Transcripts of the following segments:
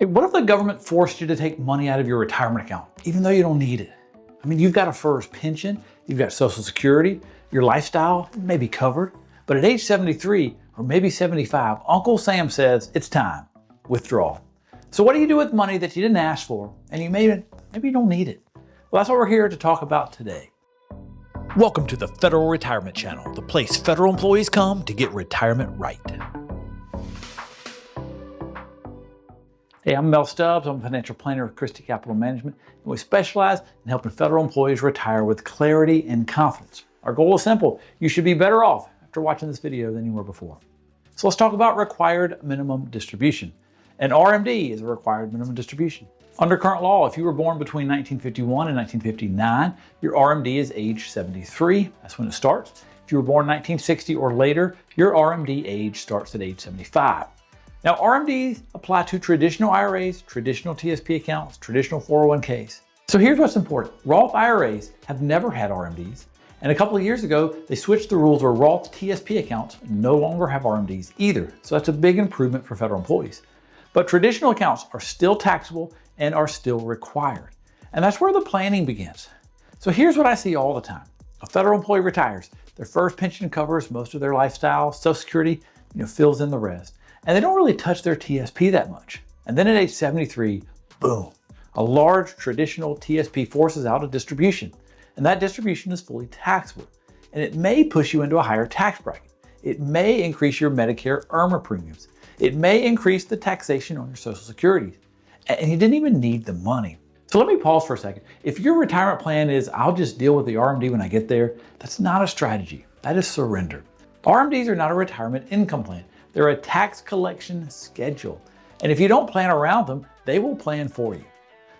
What if the government forced you to take money out of your retirement account, even though you don't need it? I mean, you've got a FERS pension, you've got Social Security, your lifestyle may be covered, but at age 73 or maybe 75, Uncle Sam says it's time, withdraw. So what do you do with money that you didn't ask for and maybe you don't need it? Well, that's what we're here to talk about today. Welcome to the Federal Retirement Channel, the place federal employees come to get retirement right. Hey, I'm Mel Stubbs. I'm a financial planner with Christy Capital Management, and we specialize in helping federal employees retire with clarity and confidence. Our goal is simple. You should be better off after watching this video than you were before. So let's talk about required minimum distribution. An RMD is a required minimum distribution. Under current law, if you were born between 1951 and 1959, your RMD is age 73. That's when it starts. If you were born 1960 or later, your RMD age starts at age 75. Now, RMDs apply to traditional IRAs, traditional TSP accounts, traditional 401ks. So here's what's important. Roth IRAs have never had RMDs, and a couple of years ago, they switched the rules where Roth TSP accounts no longer have RMDs either. So that's a big improvement for federal employees. But traditional accounts are still taxable and are still required. And that's where the planning begins. So here's what I see all the time. A federal employee retires, their first pension covers most of their lifestyle, Social Security, fills in the rest. And they don't really touch their TSP that much. And then at age 73, boom, a large traditional TSP forces out a distribution. And that distribution is fully taxable. And it may push you into a higher tax bracket. It may increase your Medicare IRMAA premiums. It may increase the taxation on your Social Security. And you didn't even need the money. So let me pause for a second. If your retirement plan is, I'll just deal with the RMD when I get there, that's not a strategy. That is surrender. RMDs are not a retirement income plan. They're a tax collection schedule. And if you don't plan around them, they will plan for you.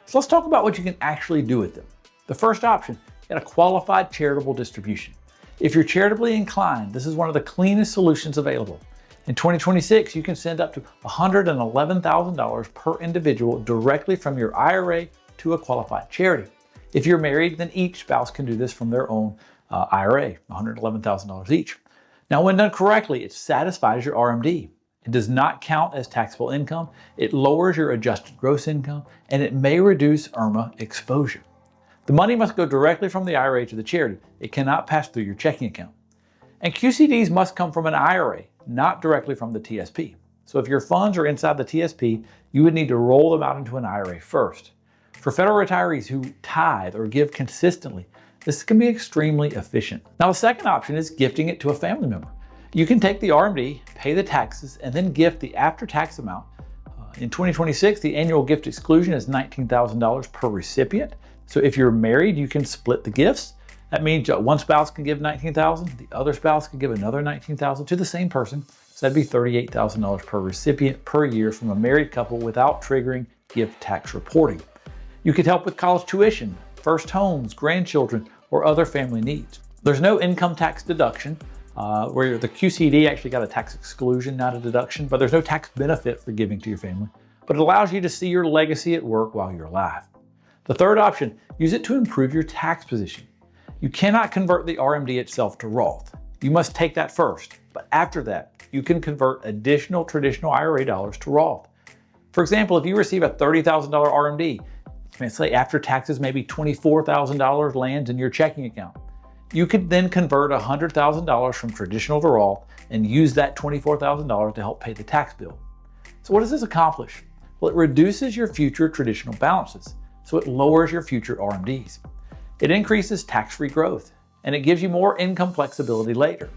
So let's talk about what you can actually do with them. The first option, get a qualified charitable distribution. If you're charitably inclined, this is one of the cleanest solutions available. In 2026, you can send up to $111,000 per individual directly from your IRA to a qualified charity. If you're married, then each spouse can do this from their own IRA, $111,000 each. Now, when done correctly, it satisfies your RMD. It does not count as taxable income, it lowers your adjusted gross income, and it may reduce IRMAA exposure. The money must go directly from the IRA to the charity. It cannot pass through your checking account. And QCDs must come from an IRA, not directly from the TSP. So if your funds are inside the TSP, you would need to roll them out into an IRA first. For federal retirees who tithe or give consistently, this can be extremely efficient. Now, the second option is gifting it to a family member. You can take the RMD, pay the taxes, and then gift the after-tax amount. In 2026, the annual gift exclusion is $19,000 per recipient. So if you're married, you can split the gifts. That means one spouse can give $19,000, the other spouse can give another $19,000 to the same person. So that'd be $38,000 per recipient per year from a married couple without triggering gift tax reporting. You could help with college tuition, first homes, grandchildren, or other family needs. There's no income tax deduction, where the QCD actually got a tax exclusion, not a deduction, but there's no tax benefit for giving to your family, but it allows you to see your legacy at work while you're alive. The third option, use it to improve your tax position. You cannot convert the RMD itself to Roth. You must take that first, but after that, you can convert additional traditional IRA dollars to Roth. For example, if you receive a $30,000 RMD, let's say after taxes, maybe $24,000 lands in your checking account. You could then convert $100,000 from traditional to Roth and use that $24,000 to help pay the tax bill. So what does this accomplish? Well, it reduces your future traditional balances, so it lowers your future RMDs. It increases tax-free growth, and it gives you more income flexibility later.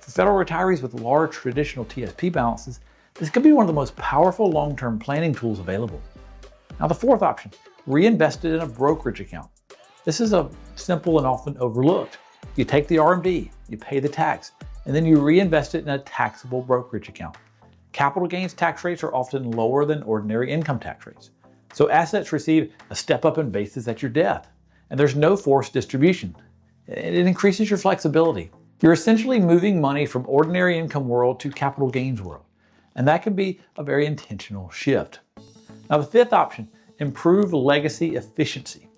For federal retirees with large traditional TSP balances, this could be one of the most powerful long-term planning tools available. Now, the fourth option, reinvest it in a brokerage account. This is a simple and often overlooked. You take the RMD, you pay the tax, and then you reinvest it in a taxable brokerage account. Capital gains tax rates are often lower than ordinary income tax rates. So assets receive a step up in basis at your death, and there's no forced distribution. It increases your flexibility. You're essentially moving money from ordinary income world to capital gains world, and that can be a very intentional shift. Now, the fifth option, improve legacy efficiency.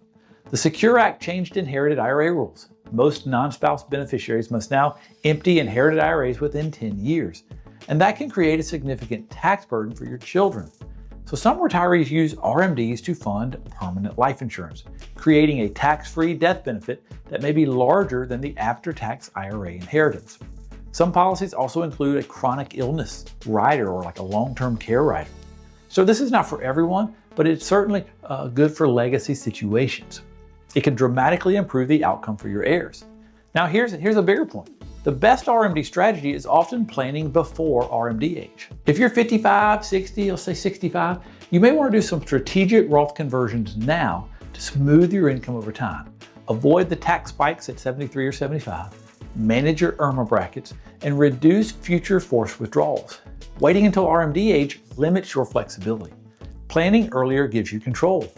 The SECURE Act changed inherited IRA rules. Most non-spouse beneficiaries must now empty inherited IRAs within 10 years, and that can create a significant tax burden for your children. So So some retirees use RMDs to fund permanent life insurance, creating a tax-free death benefit that may be larger than the after-tax IRA inheritance. Some policies also include a chronic illness rider or like a long-term care rider. So this is not for everyone, but it's certainly good for legacy situations. It can dramatically improve the outcome for your heirs. Now here's a bigger point. The best RMD strategy is often planning before RMD age. If you're 55, 60, let's say 65, you may want to do some strategic Roth conversions now to smooth your income over time. Avoid the tax spikes at 73 or 75, manage your IRMAA brackets, and reduce future forced withdrawals. Waiting until RMD age limits your flexibility. Planning earlier gives you control.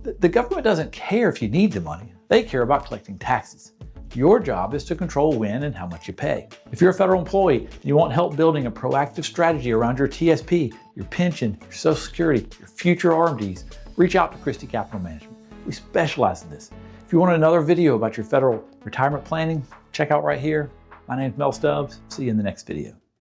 The government doesn't care if you need the money. They care about collecting taxes. Your job is to control when and how much you pay. If you're a federal employee and you want help building a proactive strategy around your TSP, your pension, your Social Security, your future RMDs, reach out to Christy Capital Management. We specialize in this. If you want another video about your federal retirement planning, check out right here. My name's Mel Stubbs. See you in the next video.